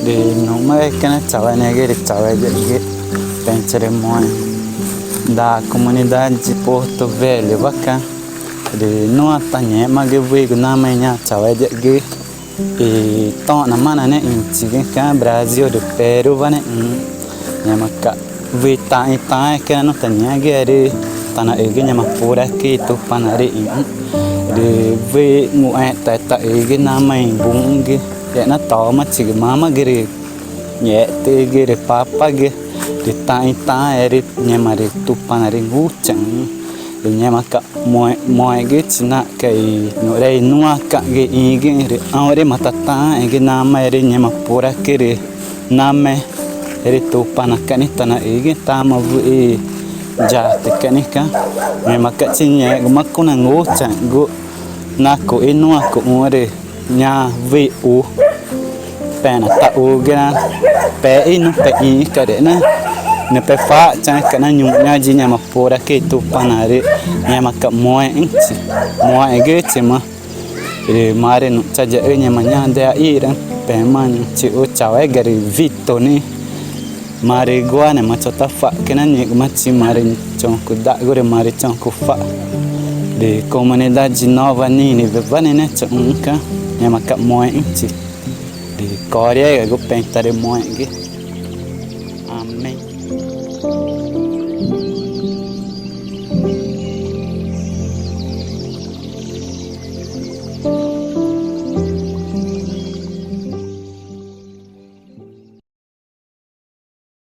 de numa é que na chava negue de chava de pensare muito da comunidade de Porto Velho vaca de não tanya mas que veio na manhã chava de e tão na mana né em cá Brasil de Peru vai né nhama cá vi tá que não tanya que de tá na ege nhama por aqui tu panari de vi nguai tá ege na mãe bung que ya na tao mà chỉ mama gere nhẹ te gere papa ge de ta eri nyama de tupan eri nguchang de nyama ka moe ge china kai no rei nua ka ge ige re aure matata ge nama eri nyama pura kere name eri tupan kani tana ege tama vu e ja te kani ka nyama ka chinya ge makuna nguchang go na ko enua ko ore nya vi u pena ta u gana pe inu pe I ka de na ne pe fa cha ka na nyu nya ji nya ma pora ke tu panare nya ma ka moe inchi moe ge che ma e mare no cha ja nya ma nya de I ran pe man chi o cha wa gari vito ni mare guane ma cha ta fa ke na ni ma chi mare chon ku da gore mare chon ku fa de comunidade nova nini vane ne chon ka nya ma ka moe inchi di Coreia, eu penso que é muito. Amém.